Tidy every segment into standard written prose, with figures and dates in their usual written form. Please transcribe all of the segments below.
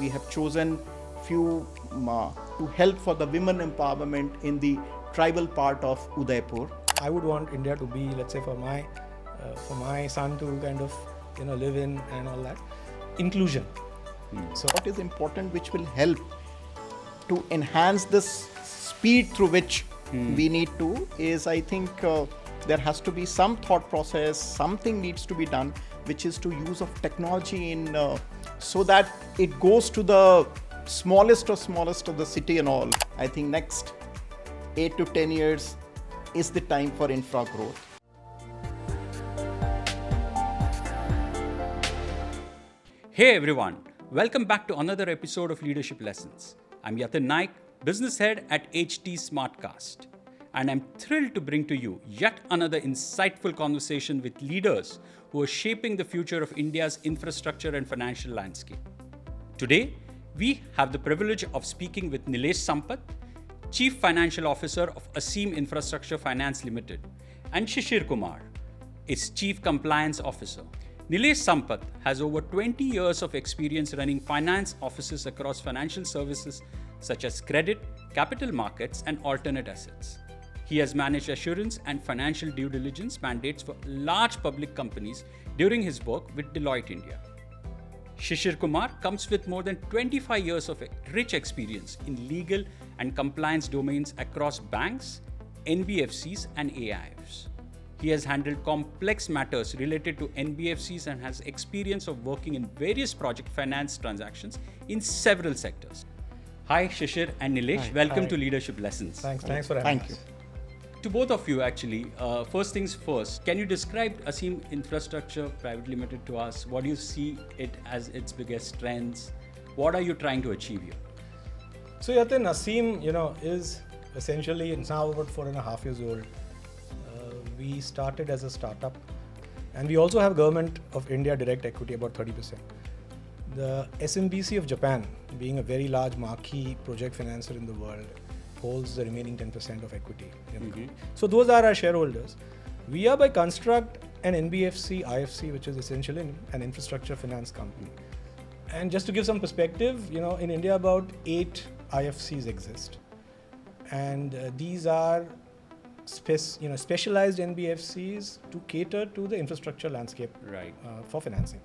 we have chosen few to help for the women empowerment in the tribal part of Udaipur. I would want India to be, let's say, for my son to kind of live in and all that, inclusion. So what is important which will help to enhance this speed through which we need to is, I think there has to be some thought process, something needs to be done, which is to use of technology in so that it goes to the smallest of the city and all. I think next 8 to 10 years is the time for infra growth. Hey everyone, welcome back to another episode of Leadership Lessons. I'm Yatin Naik-Business Head at HTSmartcast, and I'm thrilled to bring to you yet another insightful conversation with leaders who are shaping the future of India's infrastructure and financial landscape. Today, we have the privilege of speaking with Nilesh Sampat, Chief Financial Officer of Aseem Infrastructure Finance Ltd, and Shishir Kumar, its Chief Compliance Officer. Nilesh Sampat has over 20 years of experience running finance offices across financial services such as credit, capital markets, and alternate assets. He has managed assurance and financial due diligence mandates for large public companies during his work with Deloitte India. Shishir Kumar comes with more than 25 years of rich experience in legal and compliance domains across banks, NBFCs, and AIFs. He has handled complex matters related to NBFCs and has experience of working in various project finance transactions in several sectors. Hi Shishir and Nilesh, welcome to Leadership Lessons. Thanks for having us. Thank you. To both of you actually, first things first, can you describe Aseem Infrastructure Private Limited to us? What do you see it as its biggest strengths? What are you trying to achieve here? So Yatin, Aseem, is essentially, it's now about 4.5 years old. We started as a startup, and we also have Government of India direct equity, about 30%. The SMBC of Japan, being a very large marquee project financer in the world, holds the remaining 10% of equity in the company. So those are our shareholders. We are by construct an NBFC, IFC, which is essentially an infrastructure finance company. And just to give some perspective, in India about 8 IFCs exist, and these are specialized NBFCs to cater to the infrastructure landscape for financing.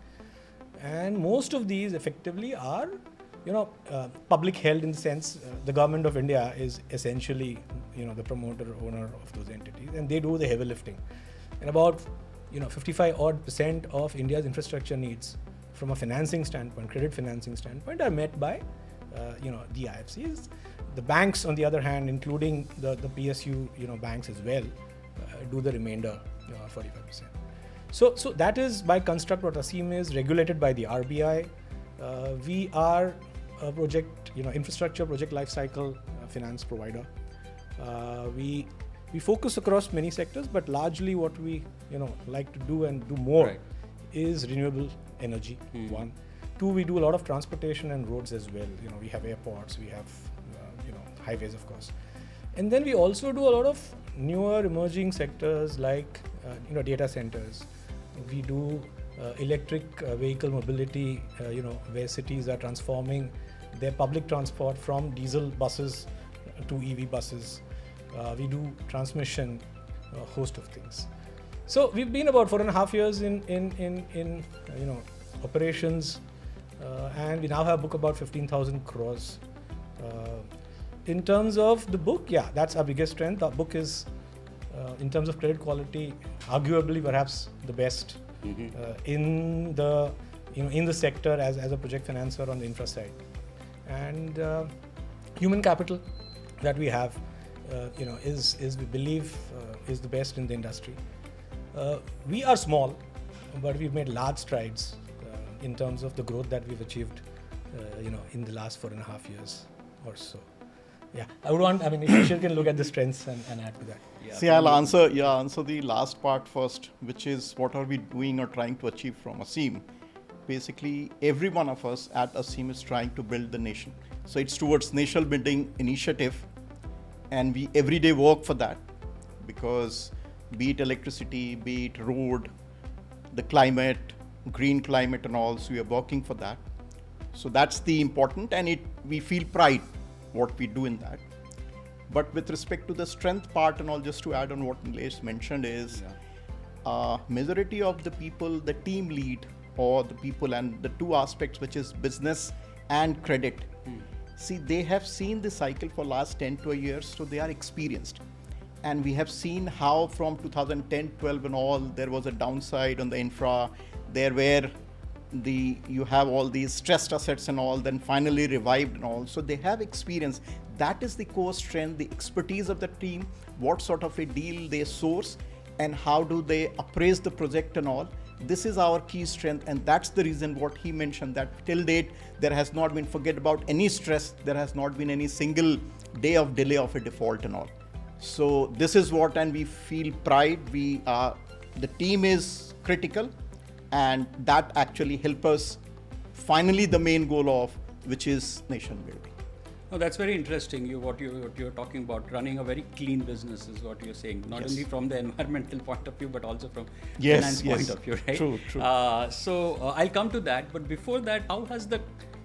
And most of these effectively are public held, in the sense the Government of India is essentially the promoter owner of those entities, and they do the heavy lifting. And about 55% of India's infrastructure needs from a financing standpoint, credit financing standpoint, are met by the IFCs. The banks, on the other hand, including the PSU banks as well, do the remainder 45%. So that is by construct what Aseem is, regulated by the RBI. We are a project, infrastructure project lifecycle finance provider. We focus across many sectors, but largely what we like to do and do more is renewable energy. One, two, we do a lot of transportation and roads as well. We have airports, we have highways, of course, and then we also do a lot of newer emerging sectors like data centers. We do electric vehicle mobility, where cities are transforming their public transport from diesel buses to EV buses. We do transmission, a host of things. So we've been about 4.5 years in operations, and we now have a book about 15,000 crores. In terms of the book, that's our biggest strength. Our book is, in terms of credit quality, arguably perhaps the best in the sector as a project financer on the infra side. And human capital that we have, is we believe is the best in the industry. We are small, but we've made large strides in terms of the growth that we've achieved, in the last 4.5 years or so. Yeah, if Shishir can look at the strengths and add to that. See, I'll answer the last part first, which is what are we doing or trying to achieve from Aseem. Basically, every one of us at Aseem is trying to build the nation. So it's towards nation building initiative, and we every day work for that, because be it electricity, be it road, the climate, green climate and all, so we are working for that. So that's the important, and we feel pride what we do in that. But with respect to the strength part and all, just to add on what Nilesh mentioned is, majority of the people, the team lead or the people, and the two aspects, which is business and credit. See, they have seen the cycle for last 10-12 years, so they are experienced. And we have seen how from 2010-12 and all, there was a downside on the infra, there where you have all these stressed assets and all, then finally revived and all. So they have experience. That is the core strength, the expertise of the team, what sort of a deal they source, and how do they appraise the project and all. This is our key strength, and that's the reason what he mentioned, that till date there has not been, forget about any stress, there has not been any single day of delay of a default and all. So this is what, and we feel pride. The team is critical, and that actually help us finally the main goal of, which is nation building. Oh, that's very interesting. What you're talking about, running a very clean business is what you're saying. Not only from the environmental point of view, but also from finance point of view, right? True. So I'll come to that. But before that, how has the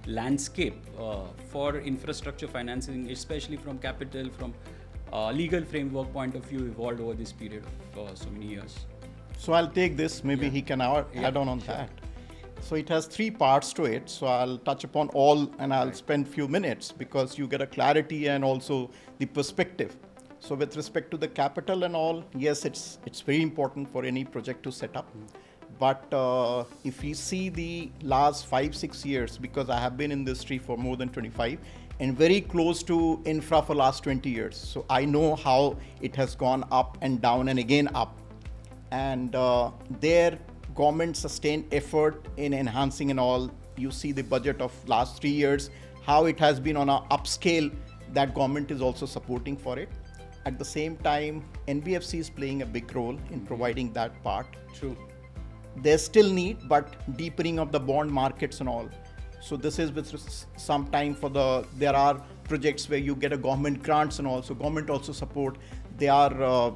landscape for infrastructure financing, especially from capital, from legal framework point of view, evolved over this period of so many years? So I'll take this. Maybe he can add on that. So it has three parts to it. So I'll touch upon all, and I'll spend few minutes because you get a clarity and also the perspective. So with respect to the capital and all, yes, it's very important for any project to set up. But if we see the last 5-6 years, because I have been in this industry for more than 25 and very close to infra for last 20 years. So I know how it has gone up and down and again up. And their government sustained effort in enhancing and all. You see the budget of last 3 years, how it has been on a upscale, that government is also supporting for it. At the same time, NBFC is playing a big role in providing that part. True. There's still need, but deepening of the bond markets and all. So this is with some time there are projects where you get a government grants and all. So government also support. They are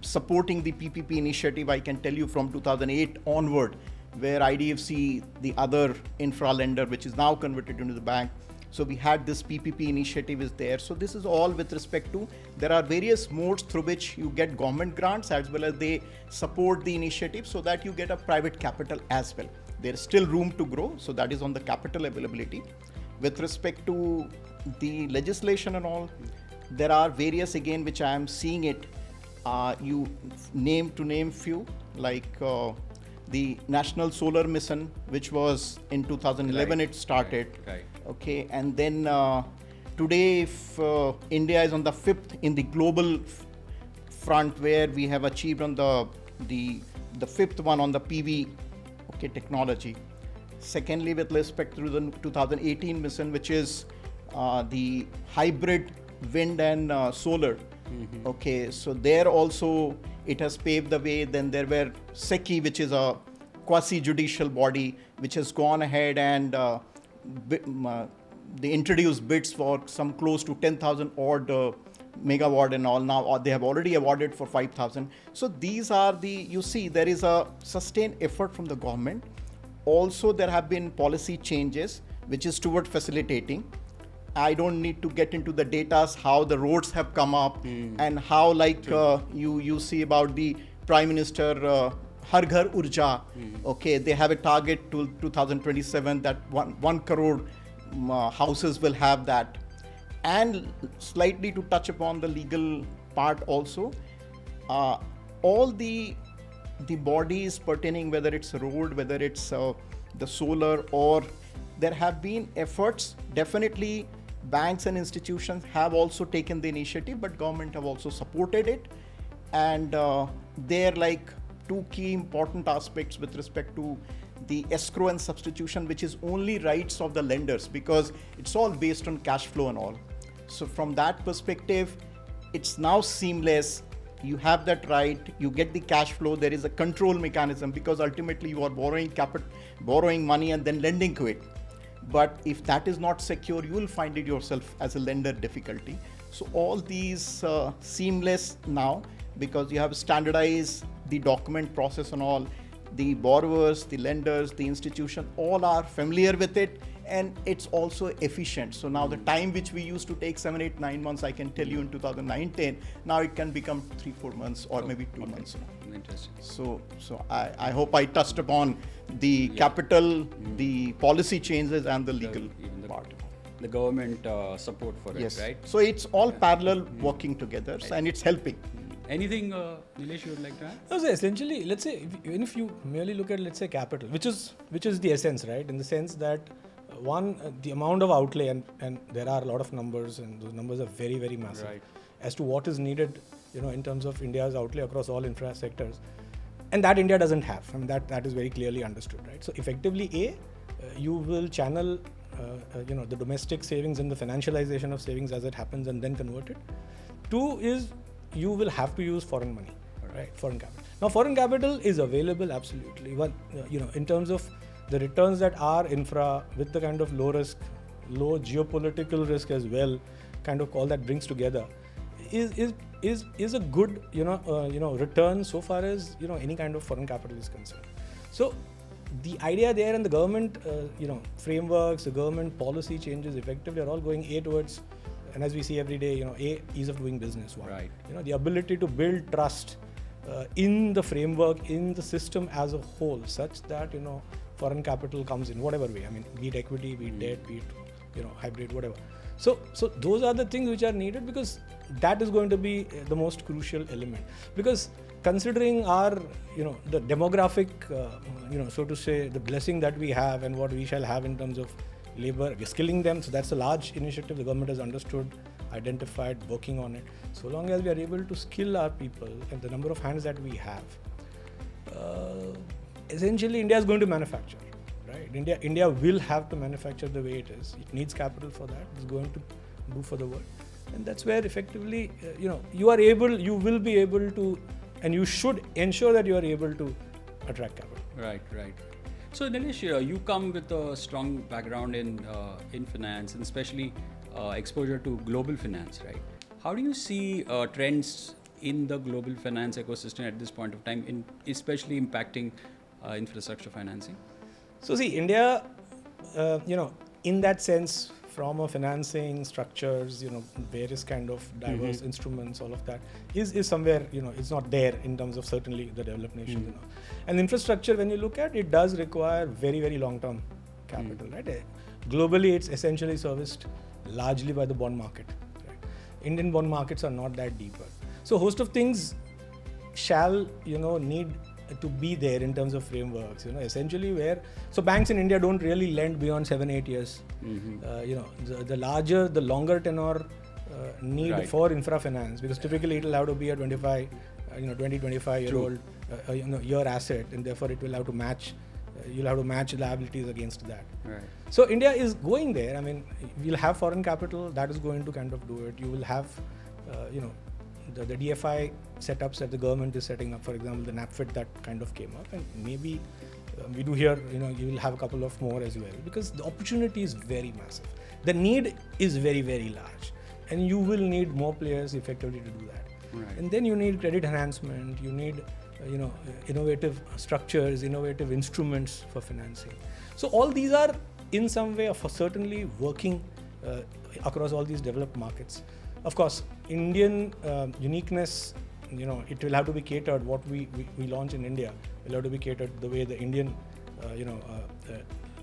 supporting the PPP initiative, I can tell you from 2008 onward, where IDFC, the other infra lender, which is now converted into the bank. So we had this PPP initiative is there. So this is all with respect to, there are various modes through which you get government grants as well as they support the initiative so that you get a private capital as well. There is still room to grow. So that is on the capital availability. With respect to the legislation and all, there are various again, which I am seeing it. You name few, like the National Solar Mission, which was in 2011 it started. Right. Okay, and then today, if India is on the 5th in the global front, where we have achieved on the 5th one on the PV technology. Secondly, with respect to the 2018 mission, which is the hybrid wind and solar. Okay, so there also it has paved the way. Then there were SECI, which is a quasi-judicial body, which has gone ahead and they introduced bids for some close to 10,000 odd megawatt and all. Now they have already awarded for 5,000. So these are you see there is a sustained effort from the government. Also there have been policy changes, which is toward facilitating. I don't need to get into the data, how the roads have come up and how you see about the Prime Minister Har Ghar Urja. Okay, they have a target till 2027 that 1 crore houses will have that. And slightly to touch upon the legal part also, all the bodies pertaining, whether it's a road, whether it's the solar, or there have been efforts. Definitely banks and institutions have also taken the initiative, but government have also supported it. And they're like two key important aspects with respect to the escrow and substitution, which is only rights of the lenders, because it's all based on cash flow and all. So from that perspective, it's now seamless. You have that right, you get the cash flow, there is a control mechanism, because ultimately you are borrowing money and then lending to it. But if that is not secure, you will find it yourself as a lender difficulty. So all these seamless now, because you have standardized the document process and all. The borrowers, the lenders, the institution, all are familiar with it, and it's also efficient. So now the time which we used to take 7, 8, 9 months, I can tell you in 2019, now it can become 3, 4 months or maybe 2 months. Interesting. So I hope I touched upon the capital, the policy changes, and the legal part. The government support for it, Yes. right? So it's all parallel working together, and it's helping. Anything, Nilesh, you would like to add? No, so essentially, let's say, even if you merely look at, let's say, capital, which is the essence, right? In the sense that the amount of outlay, and there are a lot of numbers, and those numbers are very, very massive, Right. as to what is needed, in terms of India's outlay across all infra sectors, and that India doesn't have. I mean, that is very clearly understood, right? So effectively, you will channel, the domestic savings and the financialization of savings as it happens, and then convert it. 2 is you will have to use foreign money, right? Foreign capital. Now, foreign capital is available absolutely. One, in terms of the returns that our infra, with the kind of low geopolitical risk as well, kind of all that brings together, is a good return so far as any kind of foreign capital is concerned. So the idea there, and the government frameworks, the government policy changes effectively are all going towards, and as we see every day, ease of doing business. One, Right. The ability to build trust in the framework, in the system as a whole, such that foreign capital comes in whatever way. I mean, be it equity, be it debt, be it hybrid, whatever. So those are the things which are needed, because that is going to be the most crucial element. Because considering our the demographic so to say, the blessing that we have and what we shall have in terms of labor, we're skilling them. So that's a large initiative the government has understood, identified, working on it. So long as we are able to skill our people and the number of hands that we have, essentially India is going to manufacture, right? India will have to manufacture the way it is. It needs capital for that. It's going to do for the world, and that's where effectively you will be able to, and you should ensure that you are able to attract capital. Right. So Nilesh, you come with a strong background in finance, and especially exposure to global finance, right? How do you see trends in the global finance ecosystem at this point of time, especially impacting infrastructure financing? So see, India, in that sense, from a financing structures, various kind of diverse instruments, all of that is somewhere, it's not there in terms of certainly the developed nations. And infrastructure, when you look at it, does require very, very long-term capital, right? Globally, it's essentially serviced largely by the bond market. Right? Indian bond markets are not that deeper. So a host of things shall, need to be there in terms of frameworks, essentially so banks in India don't really lend beyond 7-8 years. The longer tenor need for infra finance, because typically it will have to be a 25 year old year asset, and therefore it will have to match, you'll have to match liabilities against that. Right. So India is going there. I mean, we'll have foreign capital that is going to kind of do it. You will have, the DFI setups that the government is setting up, for example, the NAPFIT that kind of came up, and maybe we do hear, you will have a couple of more as well, because the opportunity is very massive. The need is very, very large, and you will need more players effectively to do that. Right. And then you need credit enhancement, you need, innovative structures, innovative instruments for financing. So all these are in some way certainly working across all these developed markets. Of course, Indian uniqueness, it will have to be catered. What we launch in India will have to be catered the way the Indian,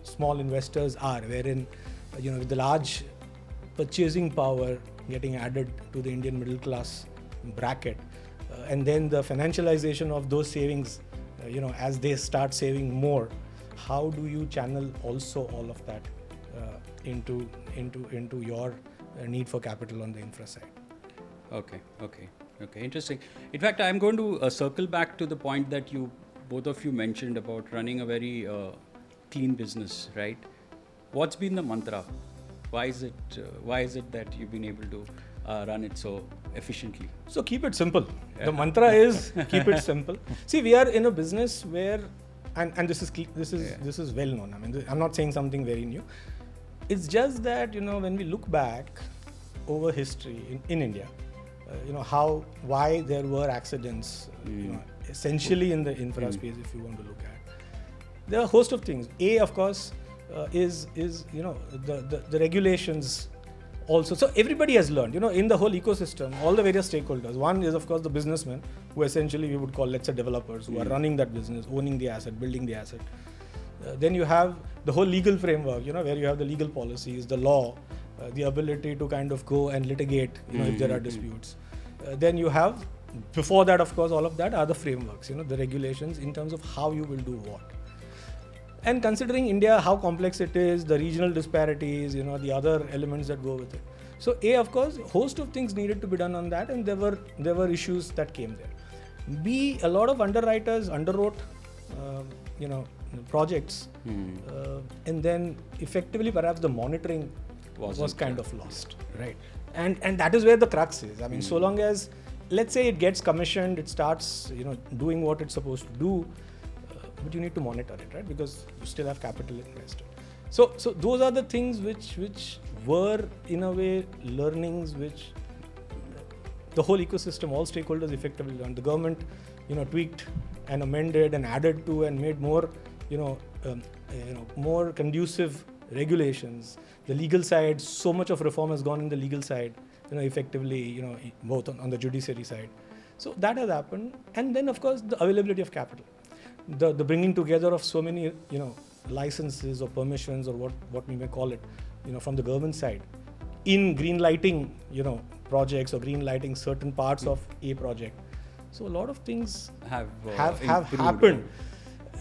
small investors are, wherein, with the large purchasing power getting added to the Indian middle class bracket, and then the financialization of those savings, as they start saving more, how do you channel also all of that into your need for capital on the infra side? Okay, interesting. In fact, I'm going to circle back to the point that both of you mentioned about running a very clean business, right? What's been the mantra? Why is it that you've been able to run it so efficiently? So keep it simple. The mantra is keep it simple. See, we are in a business where, and this is well known. I mean, I'm not saying something very new. It's just that, when we look back over history in India, why there were accidents, essentially in the infra space, if you want to look at. There are a host of things. Of course, is the regulations also. So everybody has learned, in the whole ecosystem, all the various stakeholders. One is of course the businessmen, who essentially we would call, let's say, developers, who are running that business, owning the asset, building the asset. Then you have the whole legal framework, where you have the legal policies, the law, the ability to kind of go and litigate, if there are disputes. Then you have, before that, of course, all of that are the frameworks, the regulations in terms of how you will do what. And considering India, how complex it is, the regional disparities, the other elements that go with it. So of course, host of things needed to be done on that, and there were issues that came there. B, a lot of underwriters underwrote, projects, and then effectively perhaps the monitoring was kind of lost, right? And that is where the crux is. I mean, so long as, let's say, it gets commissioned, it starts, doing what it's supposed to do, but you need to monitor it, right? Because you still have capital invested. So those are the things which were in a way learnings which the whole ecosystem, all stakeholders effectively learned. The government, tweaked and amended and added to and made more, more conducive regulations. The legal side, so much of reform has gone in the legal side, effectively, both on the judiciary side. So that has happened. And then of course the availability of capital. The bringing together of so many, licenses or permissions or what we may call it, from the government side, in green lighting, projects or green lighting certain parts of a project. So a lot of things have happened,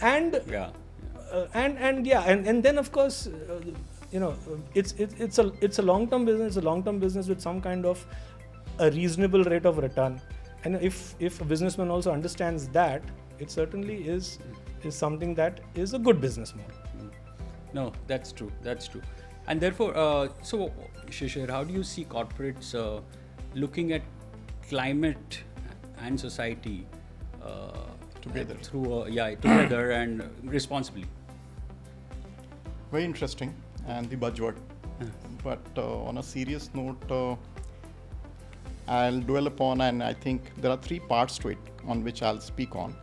and then of course, it's a long-term business. A long-term business with some kind of a reasonable rate of return, and if a businessman also understands that, it certainly is something that is a good business model. No, that's true. And therefore, so Shishir, how do you see corporates looking at climate and society together together and responsibly? Very interesting, and the buzzword. But on a serious note, I'll dwell upon, and I think there are three parts to it on which I'll speak on.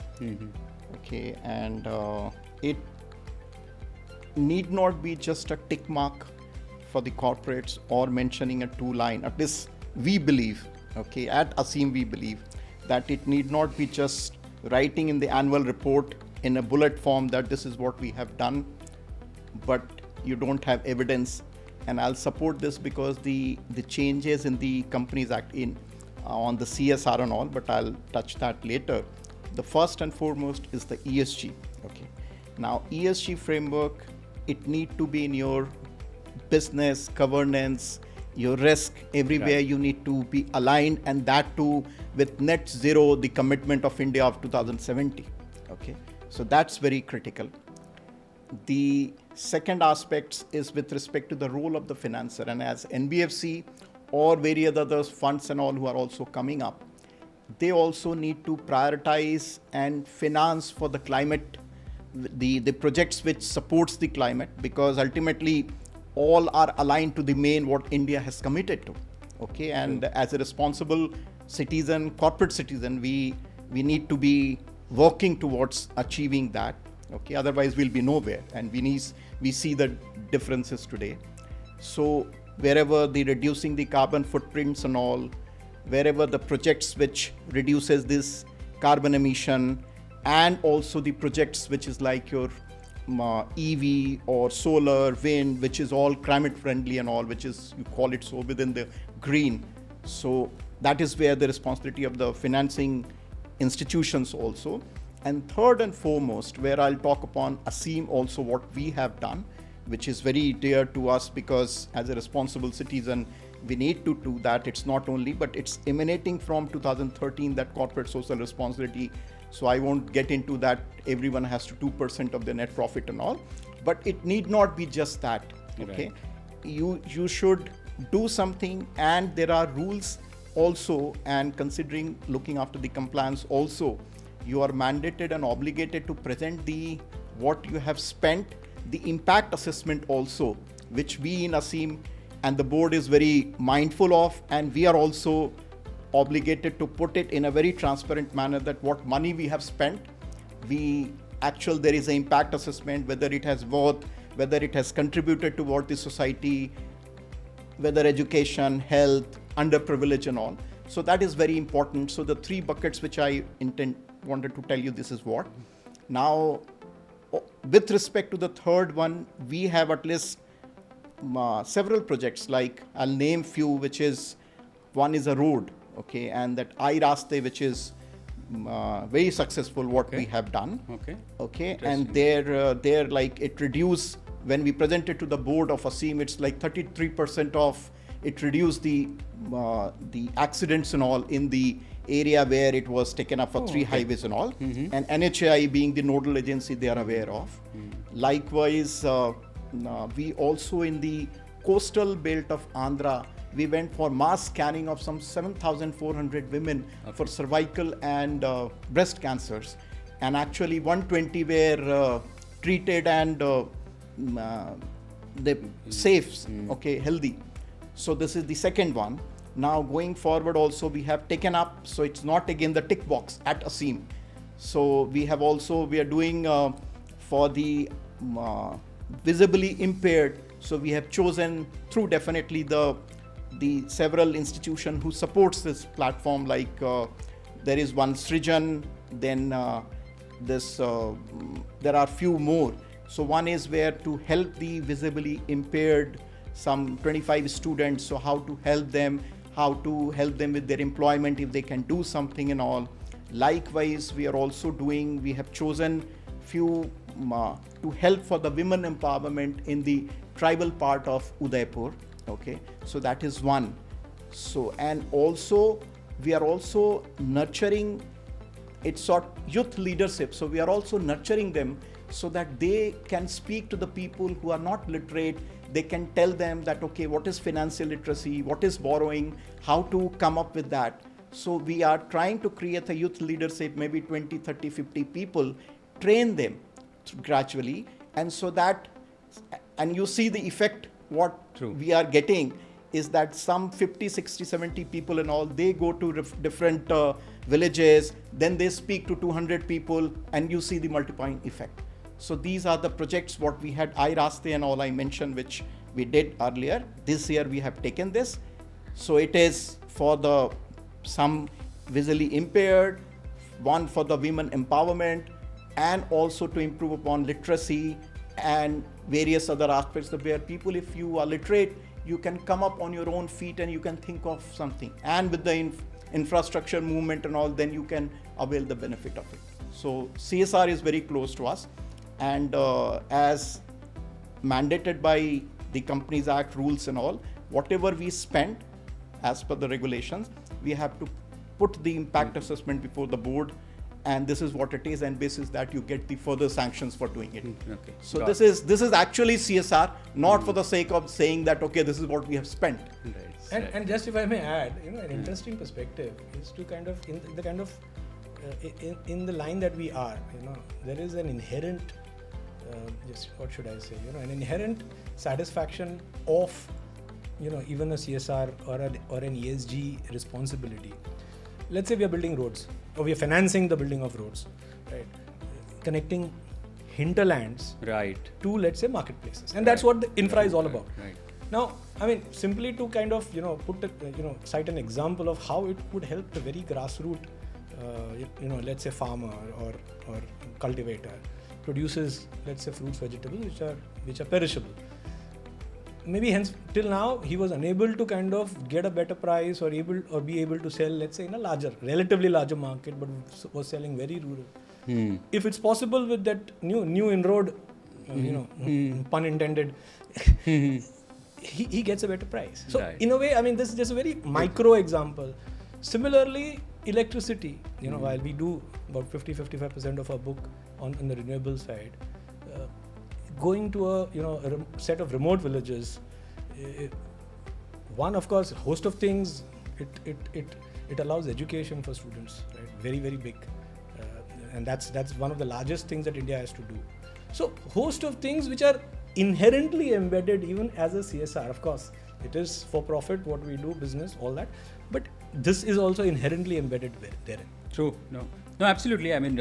Okay, and it need not be just a tick mark for the corporates or mentioning a two-line. At least we believe, okay, at Aseem we believe that it need not be just writing in the annual report in a bullet form that this is what we have done, but you don't have evidence. And I'll support this because the changes in the Companies Act on the CSR and all, but I'll touch that later. The first and foremost is the ESG. Okay, now ESG framework, it need to be in your business governance, your risk, everywhere. Right. You need to be aligned, and that too with net zero, the commitment of India of 2070. Okay, so that's very critical. The second aspect is with respect to the role of the financer, and as NBFC or various other funds and all who are also coming up, they also need to prioritize and finance for the climate, the projects which supports the climate, because ultimately all are aligned to the main what India has committed to. Okay, and as a responsible citizen, corporate citizen, we need to be working towards achieving that. Okay, otherwise we'll be nowhere, and we see the differences today. So wherever the reducing the carbon footprints and all, wherever the projects which reduces this carbon emission, and also the projects which is like your EV or solar, wind, which is all climate friendly and all, which is, you call it so, within the green. So that is where the responsibility of the financing institutions also. And third and foremost, where I'll talk upon Aseem also what we have done, which is very dear to us, because as a responsible citizen, we need to do that. It's not only, but it's emanating from 2013, that corporate social responsibility. So I won't get into that. Everyone has to 2% of their net profit and all, but it need not be just that. Okay, right. You should do something, and there are rules also, and considering looking after the compliance also, you are mandated and obligated to present what you have spent, the impact assessment also, which we in Aseem and the board is very mindful of, and we are also obligated to put it in a very transparent manner, that what money we have spent, there is an impact assessment, whether it has worth whether it has contributed toward the society, whether education, health, underprivilege and all. So that is very important. So the three buckets which I wanted to tell you, this is what. Now, with respect to the third one, we have at least several projects, like I'll name few, which is, one is a road, okay, and that iRaste, which is very successful, what we have done. Okay, and there like it reduced, when we presented to the board of Aseem, it's like 33% of it reduced the accidents and all in the area where it was taken up for three highways and all. And NHAI being the nodal agency, they are aware of. Likewise, we also in the coastal belt of Andhra, we went for mass scanning of some 7,400 women for cervical and breast cancers, and actually 120 were treated and they safe, okay, healthy. So this is the second one. Now going forward also we have taken up, so it's not again the tick box at Aseem. So we are doing for the visibly impaired. So we have chosen through definitely the several institutions who supports this platform, like there is one Srijan, then there are few more. So one is where to help the visibly impaired, some 25 students, so how to help them with their employment if they can do something and all. Likewise, we have chosen few to help for the women empowerment in the tribal part of Udaipur. Okay, so that is one. So, and also we are also nurturing, it's sort youth leadership. So we are also nurturing them so that they can speak to the people who are not literate. They can tell them that, okay, what is financial literacy, what is borrowing, how to come up with that. So we are trying to create a youth leadership, maybe 20, 30, 50 people, train them gradually. And so that, and you see the effect, what we are getting is that some 50, 60, 70 people and all, they go to different villages, then they speak to 200 people, and you see the multiplying effect. So these are the projects what we had, iRaste and all I mentioned, which we did earlier. This year we have taken this. So it is for some visually impaired, one for the women empowerment, and also to improve upon literacy and various other aspects where people, if you are literate, you can come up on your own feet and you can think of something. And with the infrastructure movement and all, then you can avail the benefit of it. So CSR is very close to us. And as mandated by the Companies Act rules and all, whatever we spend as per the regulations, we have to put the impact assessment before the board, and this is what it is, and basis that you get the further sanctions for doing it. Okay. So this is actually CSR, not for the sake of saying that, okay, this is what we have spent. Right. And just if I may add, an interesting perspective is to kind of in the line that we are, there is an inherent an inherent satisfaction of even a CSR or an ESG responsibility. Let's say we are building roads, or we are financing the building of roads, right? Connecting hinterlands to, let's say, marketplaces, and that's what the infra is all about. Right. Now, I mean, simply to kind of cite an example of how it would help the very grassroots, let's say farmer or cultivator produces, let's say, fruits, vegetables which are perishable. Maybe hence till now he was unable to kind of get a better price or be able to sell, let's say, in a relatively larger market, but was selling very rural. If it's possible with that new inroad, pun intended, he gets a better price. So in a way, I mean, this is just a very micro example. Similarly, electricity, while we do about 50-55% of our book on the renewable side, going to a set of remote villages, one, of course, host of things. It allows education for students, right? Very, very big, and that's one of the largest things that India has to do. So host of things which are inherently embedded even as a CSR. Of course, it is for profit what we do, business, all that, but this is also inherently embedded therein. True. No, absolutely. I mean,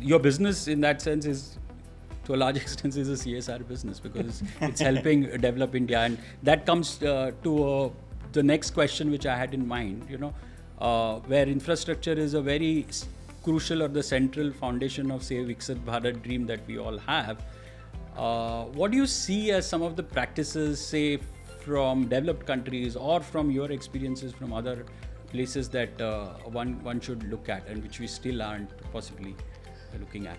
your business in that sense is to a large extent is a CSR business because it's helping develop India. And that comes to the next question which I had in mind, where infrastructure is a very crucial or the central foundation of, say, Viksit Bharat dream that we all have. What do you see as some of the practices, say, from developed countries or from your experiences from other places that one should look at and which we still aren't possibly looking at?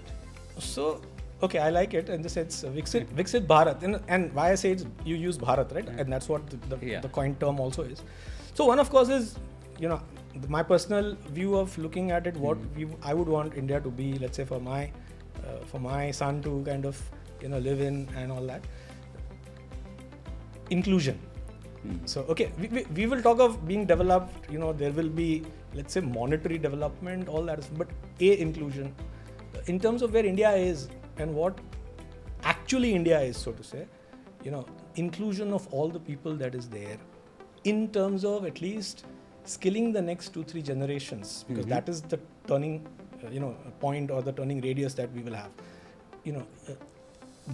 So, okay, I like it in the sense Viksit Bharat, and why I say it's, you use Bharat, right? And that's what the coin term also is. So one, of course, is, my personal view of looking at it, what I would want India to be, let's say for my son to kind of live in and all that. Inclusion. So, okay, we will talk of being developed, there will be, let's say, monetary development, all that, but inclusion. In terms of where India is and what actually India is, so to say, inclusion of all the people that is there in terms of at least skilling the next 2-3 generations, because that is the turning, point or the turning radius that we will have.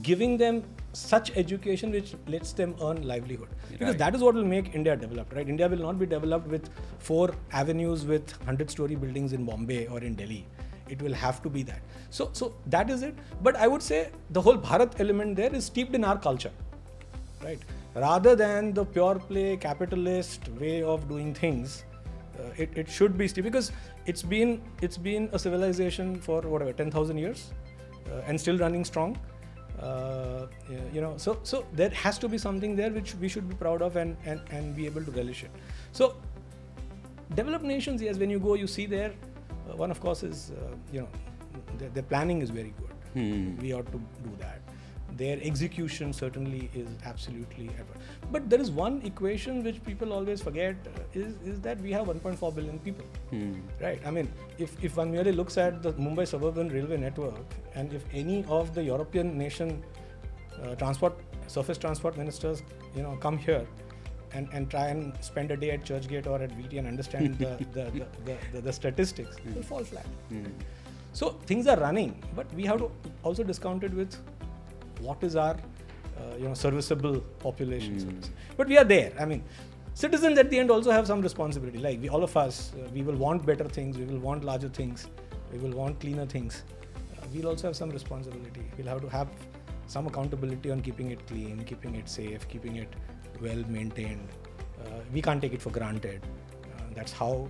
Giving them such education which lets them earn livelihood. Because that is what will make India developed, right? India will not be developed with 4 avenues with 100-story buildings in Bombay or in Delhi. It will have to be that. So that is it. But I would say the whole Bharat element there is steeped in our culture, right? Rather than the pure play capitalist way of doing things, it should be steeped, because it's been a civilization for 10,000 years and still running strong. So there has to be something there which we should be proud of and be able to relish it. So developed nations, yes, when you go, you see there, one of course is, their planning is very good. We ought to do that. Their execution certainly is absolutely ever. But there is one equation which people always forget, is that we have 1.4 billion people, right? I mean, if one merely looks at the Mumbai suburban railway network, and if any of the European nation surface transport ministers, come here and try and spend a day at Churchgate or at VT and understand the statistics, it will fall flat. So things are running, but we have to also discount it with what is our serviceable population. So to say. But we are there. I mean, citizens at the end also have some responsibility. Like all of us, we will want better things, we will want larger things, we will want cleaner things. We'll also have some responsibility. We'll have to have some accountability on keeping it clean, keeping it safe, keeping it well maintained. We can't take it for granted. That's how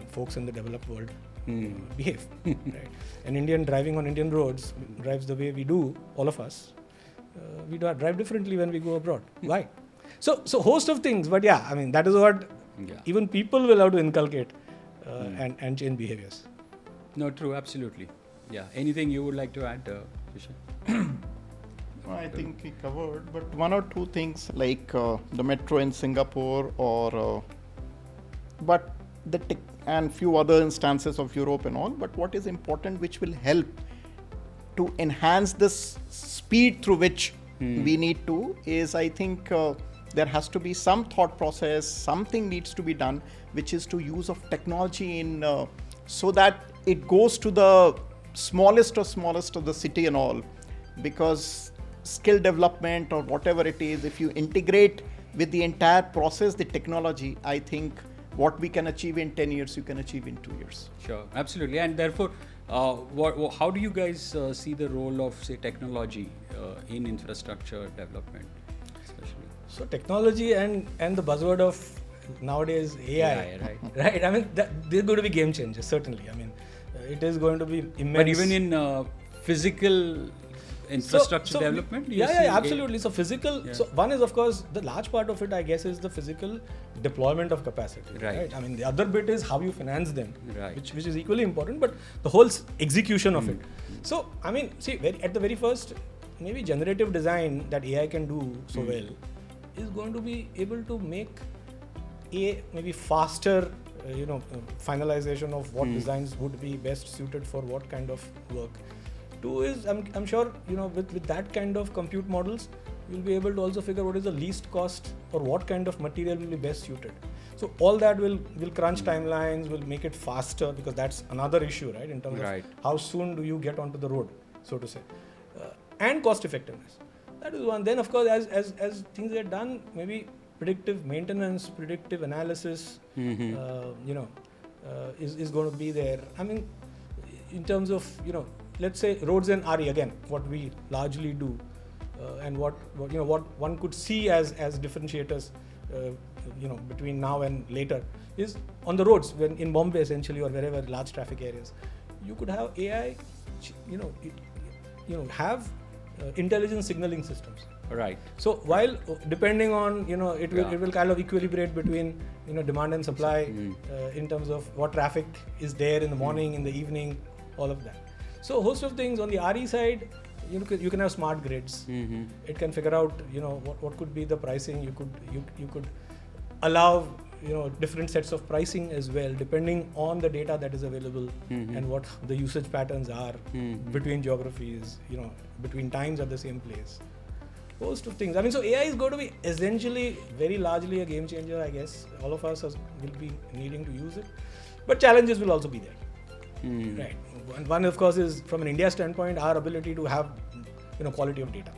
folks in the developed world behave. Right? An Indian driving on Indian roads drives the way we do, all of us. We drive differently when we go abroad. Why? So host of things, but yeah, I mean, that is what even people will have to inculcate and change behaviors. No, true, absolutely. Yeah. Anything you would like to add, Shishir? I think we covered, but 1 or 2 things like the metro in Singapore but and few other instances of Europe and all, but what is important which will help to enhance this speed through which we need to is, I think there has to be some thought process, something needs to be done, which is to use of technology in so that it goes to the smallest of the city and all, because skill development or whatever it is, if you integrate with the entire process, the technology, I think what we can achieve in 10 years, you can achieve in 2 years. Sure, absolutely. And therefore, how do you guys see the role of, say, technology in infrastructure development, especially? So technology and the buzzword of nowadays AI, right? I mean, they're going to be game changers, certainly. I mean, it is going to be immense. But even in physical infrastructure development? Yeah, absolutely. So physical, so one is, of course, the large part of it, I guess, is the physical deployment of capacity. Right. I mean, the other bit is how you finance them, which is equally important, but the whole execution of it. So, I mean, see, at the very first, maybe generative design that AI can do so well is going to be able to make a maybe faster, finalization of what designs would be best suited for what kind of work. 2 is, I'm sure, with that kind of compute models, you'll be able to also figure what is the least cost or what kind of material will be best suited. So all that will crunch timelines, will make it faster, because that's another issue, right? In terms of how soon do you get onto the road, so to say. and cost effectiveness. That is one. Then of course, as things get done, maybe predictive maintenance, predictive analysis, is going to be there. I mean, in terms of, let's say roads and RE, again, what we largely do, and what one could see as differentiators, between now and later, is on the roads. When in Bombay essentially, or wherever large traffic areas, you could have AI, have intelligent signaling systems. Right. So while depending on it will kind of equilibrate between demand and supply, in terms of what traffic is there in the morning, in the evening, all of that. So a host of things on the RE side. You can have smart grids. It can figure out what could be the pricing. You could allow different sets of pricing as well, depending on the data that is available and what the usage patterns are between geographies, between times at the same place. Host of things. I mean, so AI is going to be essentially very largely a game changer, I guess. All of us will be needing to use it, but challenges will also be there. Right. One of course is, from an India standpoint, our ability to have quality of data,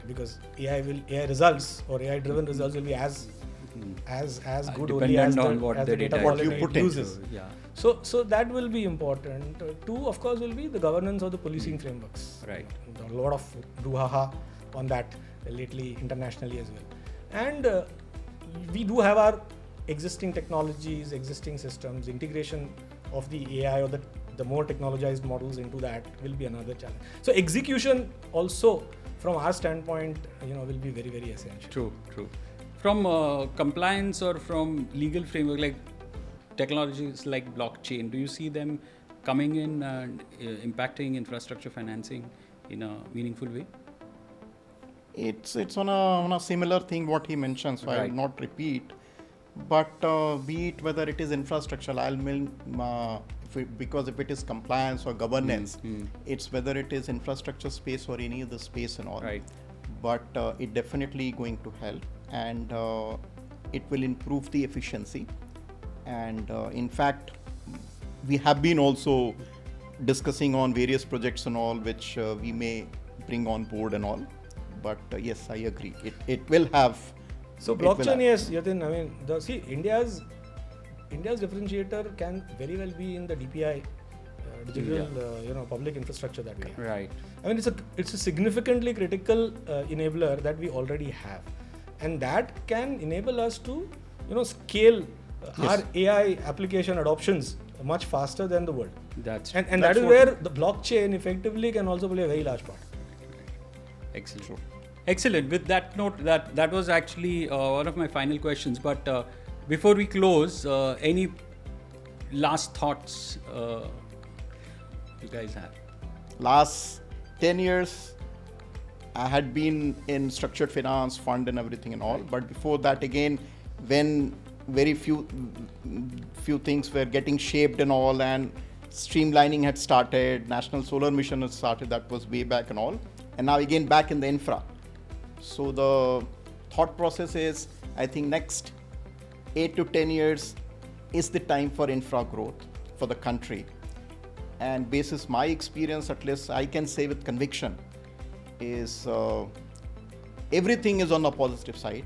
because AI results or AI driven results will be as good only as the data quality it uses. So that will be important. Two, of course, will be the governance of the policing frameworks. Right. A lot of brouhaha on that lately internationally as well. And we do have our existing technologies, existing systems. Integration of the AI or the more technologized models into that will be another challenge. So execution also, from our standpoint, will be very, very essential. True. From compliance or from legal framework, like technologies like blockchain, do you see them coming in and impacting infrastructure financing in a meaningful way? It's on a similar thing what he mentions, so I will not repeat. But be it whether it is infrastructure, because if it is compliance or governance, it's whether it is infrastructure space or any other space and all. Right. But it definitely going to help, and it will improve the efficiency. And in fact, we have been also discussing on various projects and all, which we may bring on board and all. But yes, I agree. It will have. So blockchain, yes, Yatin. I mean, India's differentiator can very well be in the DPI, digital, public infrastructure that we have. Right. I mean, it's a significantly critical enabler that we already have, and that can enable us to, scale our AI application adoptions much faster than the world. That's that is where the blockchain effectively can also play a very large part. Excellent. True. Excellent. With that note, that was actually one of my final questions. But before we close, any last thoughts you guys have? Last 10 years, I had been in structured finance, fund and everything and all. But before that, again, when very few things were getting shaped and all, and streamlining had started, National Solar Mission had started, that was way back and all. And now again back in the infra. So the thought process is, I think next 8 to 10 years is the time for infra growth for the country. And basis my experience, at least I can say with conviction, is everything is on the positive side.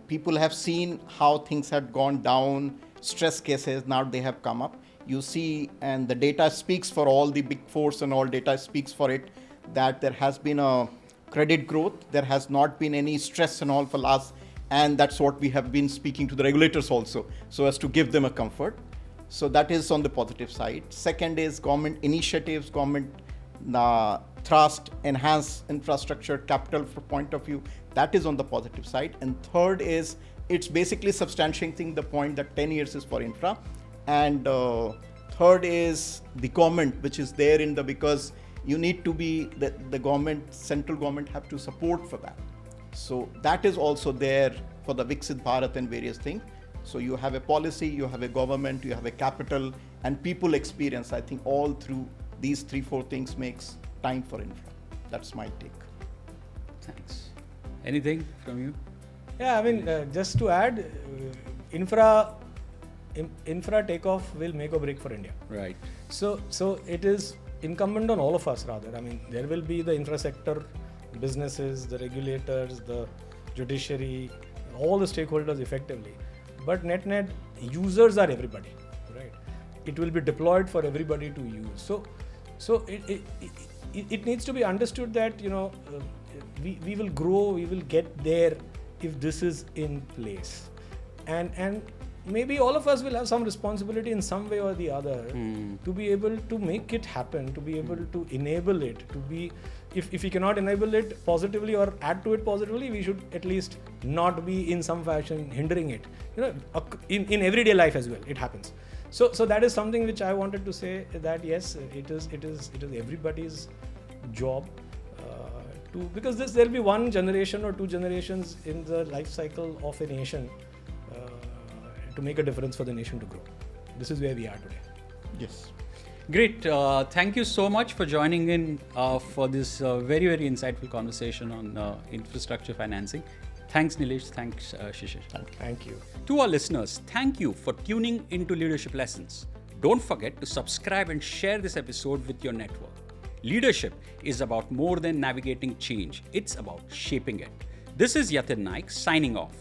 People have seen how things had gone down, stress cases, now they have come up. You see, and the data speaks for all the big fours and all data speaks for it, that there has been a credit growth, there has not been any stress and all for last, and that's what we have been speaking to the regulators also, so as to give them a comfort. So that is on the positive side. Second is government initiatives, government thrust, enhance infrastructure, capital point of view, that is on the positive side. And third is, it's basically substantiating the point that 10 years is for infra. And third is the government, which is there because you need to be, the government, central government have to support for that. So that is also there for the Viksit Bharat and various things. So you have a policy, you have a government, you have a capital and people experience. I think all through these 3-4 things makes time for infra. That's my take. Thanks. Anything from you? Yeah, I mean, just to add, infra takeoff will make or break for India. Right. So it is incumbent on all of us rather. I mean, there will be the infra sector, businesses, the regulators, the judiciary, all the stakeholders effectively. But net users are everybody, right? It will be deployed for everybody to use. So it needs to be understood that, we will grow, we will get there if this is in place. And maybe all of us will have some responsibility in some way or the other to be able to make it happen, to be able to enable it, to be, if we cannot enable it positively or add to it positively, we should at least not be in some fashion hindering it. In everyday life as well, it happens. So that is something which I wanted to say, that yes, it is everybody's job because there will be one generation or two generations in the life cycle of a nation to make a difference for the nation to grow. This is where we are today. Yes. Great. Thank you so much for joining in for this very, very insightful conversation on infrastructure financing. Thanks, Nilesh. Thanks, Shishir. Thank you. To our listeners, thank you for tuning into Leadership Lessons. Don't forget to subscribe and share this episode with your network. Leadership is about more than navigating change. It's about shaping it. This is Yatin Naik signing off.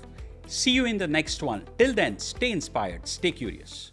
See you in the next one. Till then, stay inspired, stay curious.